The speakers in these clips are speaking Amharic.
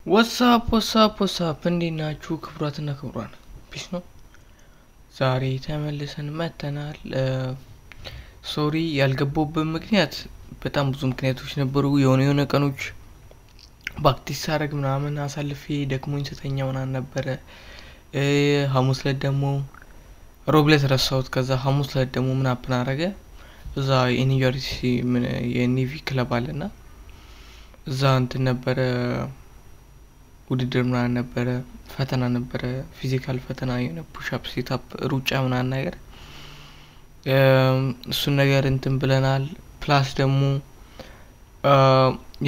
ወሳፕ እንዴት ናችሁ ክብራትና ክብራን ፒስ ነው ዛሬ ተመልሰን መተናል ሶሪ ያልገባውበት ምክንያት በጣም ብዙ ምክንያቶች ነበሩ የሆነ ቀኖች ባክቲስ አረግ ምናምን አሳልፌ ደክሞኝ ተተኛ ምናምን ነበር ሐሙስ ዕለት ደግሞ ሮብ ዕለት ረሳሁት ከዛ ሐሙስ ዕለት ደግሞ ምን አፕን አረገ እዛ ዩኒቨርሲቲ የኔቪ ክለብ አለና እዛ እንትን ነበር ውድድር ምናምን ነበር ፈተና ነበር ፊዚካል ፈተና የሆነ ፑሽ አፕ ሴት አፕ ሩጫ ምናምን ነገር እሱን ነገር እንትን ብለናል ፕላስ ደግሞ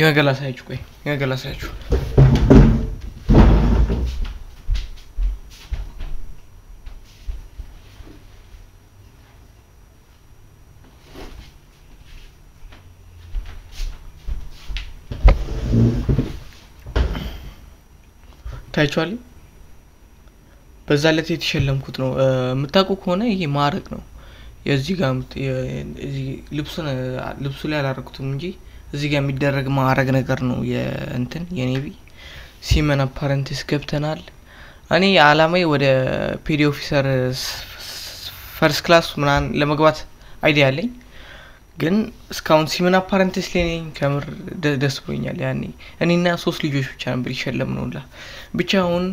የገላሳያችሁ ታይቷል በዛለት የተሸለምኩት ነው ምታቁ ከሆነ ይሄ ማረግ ነው የዚህ ጋር እዚህ ልብሱ ላይ አላረኩትም እንጂ እዚህ ጋር የሚደረግ ማረግ ነገር ነው የእንትን የኔቪ ሲመን አፓረንቲስ ገብተናል እኔ አላማዬ ወደ ፒዲ ኦፊሰር ፈርስት ክላስ ምናን ለመግባት አይዲያ አለኝ ግን እስካሁን ሲመን አፓረንቲስ ላይ ነኝ ከምር ደስ ብሎኛል ያኔ እኔና 3 ልጆች ብቻ ነበር ይሸለምነውላ ብቻውን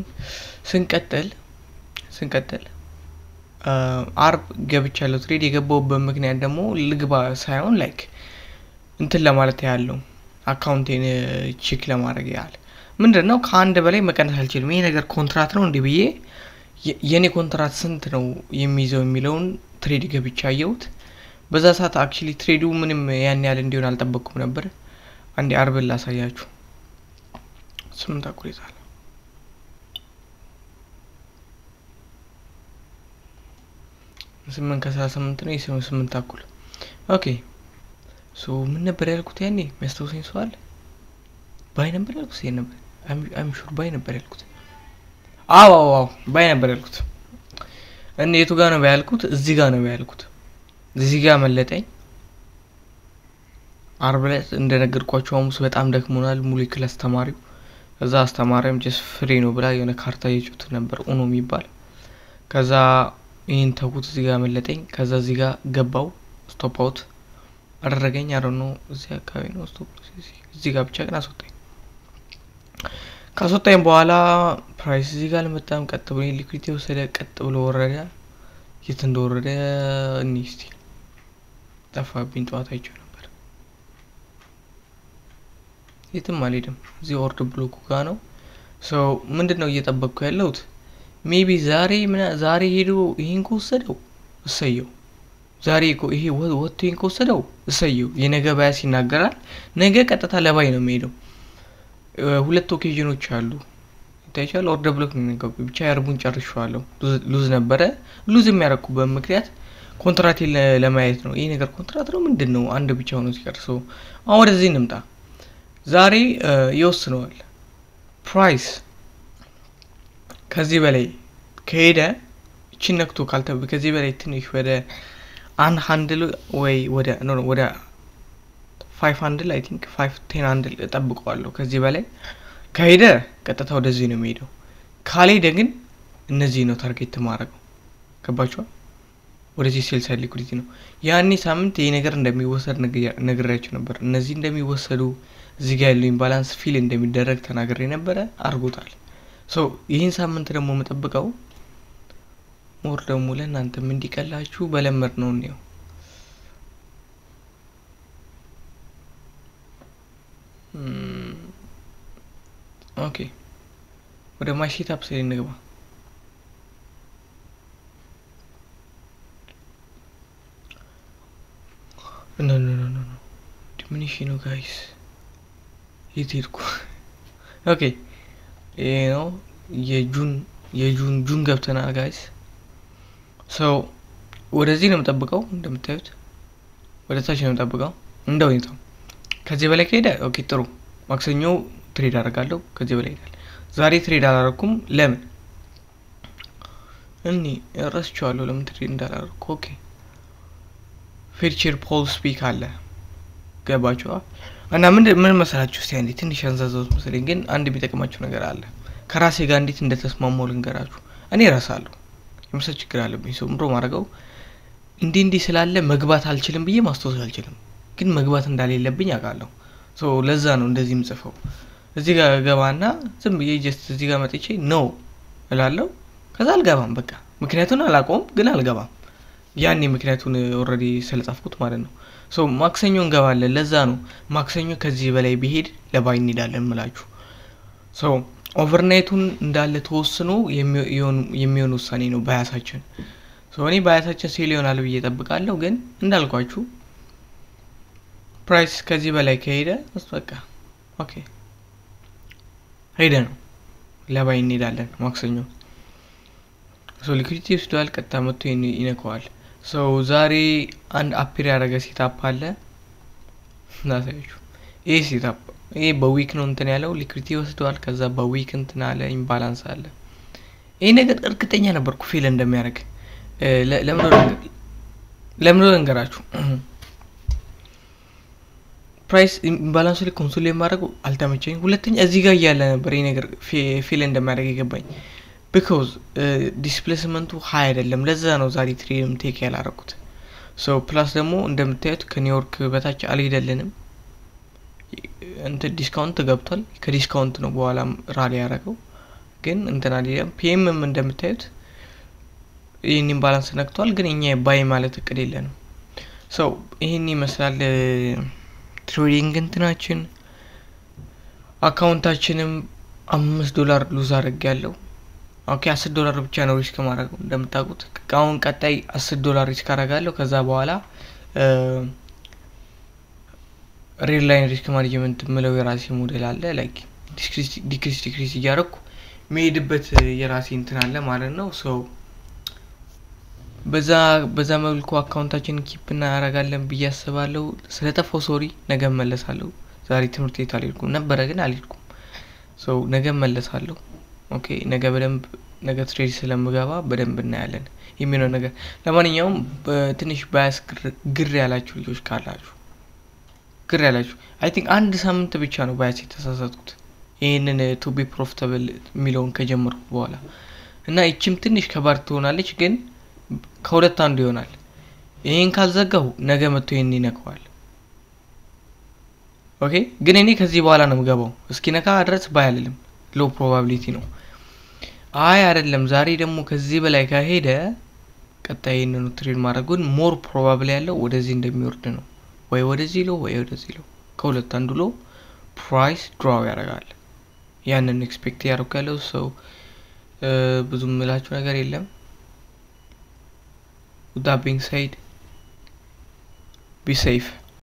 ስንቀጥል አርብ ገብቻለሁ ትሬድ የገባውበት ምክንያት ደግሞ ልግባ ሳይሆን ላይክ እንትን ለማለት ያለው አካውንቴን ቼክ ለማድረግ ያለ ምንድነው ከአንድ በላይ መቀነስ አልችልም ይሄ ነገር ኮንትራክት ነው እንዴ ብዬ የኔ ኮንትራክት ስንት ነው የሚይዘው የሚለውን ትሬድ ገብቻ አየሁት በዛ ሰዓት አክቹሊ ትሬዱ ምንም ያን ያህል እንዲሆን አልጠበቅኩም ነበር አንዴ አርብ ላሳያችሁ 8 አቁሪታል ስምንት ከ38 ነው የ8 አቁል ኦኬ ሶ ምን ነበር ያልኩት ያኔ መስታወሰኝ ሰው አለ ባይ ነበር ያልኩት ይሄ ነበር አም ሹር ባይ ነበር ያልኩት አዎ ባይ ነበር ያልኩት እኔ የቱ ጋር ነው ያልኩት እዚህ ጋር ነው ያልኩት እዚህ ጋር መለጠኝ አርብ ላይ እንደነገርኳችሁ ሐሙስ በጣም ደክሞናል ሙሉ ክላስ ተማሪው ከዛ አስተማሪም ጀስ ፍሪ ነው ብላ የሆነ ካርታ ይጩት ነበር ኡኖ የሚባል ከዛ ይሄን ተውኩት እዚህ ጋር መለጠኝ ከዛ እዚህ ጋር ገባው ስቶፕ አውት አደረገኝ አረኑ እዚህ አካባቢ ነው ስቶፕ እዚህ ጋር ብቻ ግን ካስወጣኝ በኋላ ፕራይስ እዚህ ጋር ለመጣም ቀጥ ብሎ ሊኩዊዲቲ ወሰደ ቀጥ ብሎ ወረደ የት እንደወረደ እንስቲ ጠፋብኝ ጧት አይቼው ነበር የትም አልሄድም እዚህ ኦርደር ብሎኩ ጋር ነው ሶ ምንድነው እየጠበቅኩ ያለሁት ሜቢ ዛሬ ሄዶ ይሄን ከወሰደው እሰየው ዛሬ ይሄ ወጥቶ ይሄን ከወሰደው እሰየው የነገ ባያስ ይናገራል ነገ ቀጥታ ለባይ ነው የሚሄደው ሁለት ኦኬዥኖች አሉ ታይቻል ኦርደር ብሎክ ነው የሚገቡ ብቻ ያርቡን ጨርሻለሁ ሉዝ ነበረ ሉዝ የሚያረኩበት ምክንያት ኮንትራክት ለማየት ነው ይሄ ነገር ኮንትራክት ነው ምንድነው አንድ ብቻ ሆኖ ሲቀርሰው አሁን ወደዚህ እንምጣ ዛሬ ይወስነዋል ፕራይስ ከዚህ በላይ ከሄደ እቺ ነክቶ ካልተበ ከዚህ በላይ ትንሽ ወደ አንድ ሃንድል ወይ ወደ 5 ሃንድል አይ ቲንክ 510 ሃንድል ተጠብቀዋለሁ ከዚህ በላይ ከሄደ ቀጥታ ወደዚህ ነው የሚሄደው ካልሄደ ግን እነዚህ ነው ታርጌት ማድረግ ከባቸው ወደዚህ ሴልስ ሊኩዊዲቲ ነው ያኔ ሳምንት ይሄ ነገር እንደሚወሰድ ነግሬያችሁ ነበር እነዚህ እንደሚወሰዱ እዚህ ጋር ያለው ኢምባላንስ ፊል እንደሚደረግ ተናግሬ ነበር አርጎታል ሶ ይሄን ሳምንት ደግሞ መጠብቀው ሞር ደግሞ ለእናንተም እንዲቀላችሁ በለመድ ነው ነው ኦኬ ወደ ማሽት አፕ ላይ እንግባ ኖ ዲሚኒሽን ነው ጋይስ ይትርኩ ኦኬ ነው የጁን ገብተና ጋይስ ሶ ወደዚህ ነው የምጠብቀው እንደምታዩት ወደ ታች ነው የምጠብቀው እንደውኝታው ከዚህ በላይ ከሄደ ኦኬ ጥሩ ማክሰኞ ትሬድ አደርጋለሁ ከዚህ በላይ ይላል ዛሬ ትሬድ አላረኩም ለምን እኔ ረስቻለሁ ለምን ትሬድ እንዳላረኩ ኦኬ ፊቸር ፖል ስፒክ አለ ገባችሁ እና ምን መሰላችሁ እስቲ አንዴ ትንሽ አንዛዛው መሰለኝ ግን አንድ ቢጠቅማችሁ ነገር አለ ከራሴ ጋር እንዴት እንደተስማማው ልንገራችሁ እኔ ራሳለሁ የምሰጥ ችግር አለብኝ ሰው ምሮ ማረጋው እንዴ ስላለ መግባት አልችልም ብዬ ማስተዋወስ አልችልም ግን መግባት እንዳለልብኝ አውቃለሁ ሶ ለዛ ነው እንደዚህ ምጽፈው እዚህ ጋር ገባና ዝም ብዬ ጀስት እዚህ ጋር መጥቼ ኖ እላለሁ ከዛ አልገባም በቃ ምክንያቱን አላቆም ግን አልገባም ያኔ ምክንያቱን ኦሬዲ ስለጻፍኩት ማለት ነው ሶ ማክሰኞ እንገባለን ለዛ ነው ማክሰኞ ከዚህ በላይ ቢሄድ ለባይ እንሄዳለን ማለት ሶ ኦቨርናይቱን እንዳለ ተወስኖ የሚሆን ውሳኔ ነው ባያሳችን ሶ እኔ ባያሳችን ሴል ይሆናል ብዬ ተጠብቃለሁ ግን እንዳልኳችሁ ፕራይስ ከዚህ በላይ ከሄደ በቃ ኦኬ ሄደ ነው ለባይ እንሄዳለን ማክሰኞ ሶ ሊኩዊዲቲ ስቷል ቀጣ መጥቶ ይነካዋል ሶ ዛሬ አንድ አፒር ያደረገ ሴትአፕ አለ ናሳይቹ ይሄ ሴትአፕ ይሄ በዊክ ነው እንትን ያለው ሊኩዊዲቲ ወስዷል ከዛ በዊክ እንትን አለ ኢምባላንስ አለ ይሄ ነገር እርግጠኛ ነበርኩ ፊል እንደሚያደርግ ለምን እንገራችሁ ፕራይስ ኢምባላንስ ላይ ኮንሶል የማደርገው አልተመቸኝ ሁለተኛ እዚህ ጋር ያለ ነበር ይሄ ነገር ፊል እንደሚያደርግ ይገባኝ because ዲስፕሌስመንቱ ሃይ አይደለም ለዛ ነው ዛሬ ትሬድም ቴክ ያላረኩት ሶ ፕላስ ደግሞ እንደምታዩት ከኒውዮርክ በታች አልሄደልንም እንት ዲስካውንት ገብቷል ከዲስካውንት ነው በኋላ ራሊ ያረጋው ግን እንትና ዲያም ፒኤምም እንደምታዩት ይሄን ኢምባላንስ ነክቷል ግን እኛ ባይ ማለት እቅድ የለንም ሶ ይሄን ይመስላል ትሬዲንግ እንትናችን አካውንታችንም $5 ሉዝ አድርጌያለሁ ኦኬ $10 ብቻ ነው ሪስክ ማድረግ እንደምታውቁት አሁን ቀጣይ $10 ሪስክ አደርጋለሁ ከዛ በኋላ ሪል ላይን ሪስክ ማኔጅመንት ምለው የራሴ ሞዴል አለ ላይክ ዲክሪስ እያደረኩ መሄድበት የራሴ እንትን አለ ማለት ነው ሶ በዛ መልኩ አካውንታችንን ኪፕ እናደርጋለን ብዬ አስባለሁ ስለጠፋው ሶሪ ነገ መለሳለሁ ዛሬ ትምርት ቤት አልሄድኩም ነበር ግን አልሄድኩም ሶ ነገ መለሳለሁ ኦኬ ነገ በደንብ ነገ ትሬድ ስለምገባ በደንብ እናያለን የሚለው ነገር ለማንኛውም ትንሽ ባያስ ግር ያላችሁ ልጆች ካላችሁ ግር ያላችሁ አይ ቲንክ አንድ ሳምንት ብቻ ነው ባያስ የተሳሳትኩት ይሄንን ቱ ቢ ፕሮፊታብል ሚሊዮን ከጀመርኩ በኋላ እና እቺም ትንሽ ከባድ ትሆናለች ግን ከሁለት አንዱ ይሆናል ይሄን ካልዘጋው ነገ መጥቶ ይሄን ይነካዋል ኦኬ ግን እኔ ከዚህ በኋላ ነው የምገባው እስኪ ነካ ድረስ ባያልልም ሎ ፕሮባቢሊቲ ነው አይ አይደለም ዛሬ ደግሞ ከዚህ በላይ ከሄደ ቀጣይ ነው ትሬድ ማድረጉን ሞር ፕሮባብል ያለው ወደዚህ እንደሚወርድ ነው ወይ ወደዚህ ሎ ወይ ወደዚህ ሎ ከሁለት አንዱ ሎ ፕራይስ ድራው ያደርጋል ያንን ኤክስፔክት ያደርጋለው ሰው ብዙ ምላችሁ ነገር የለም with that being said be safe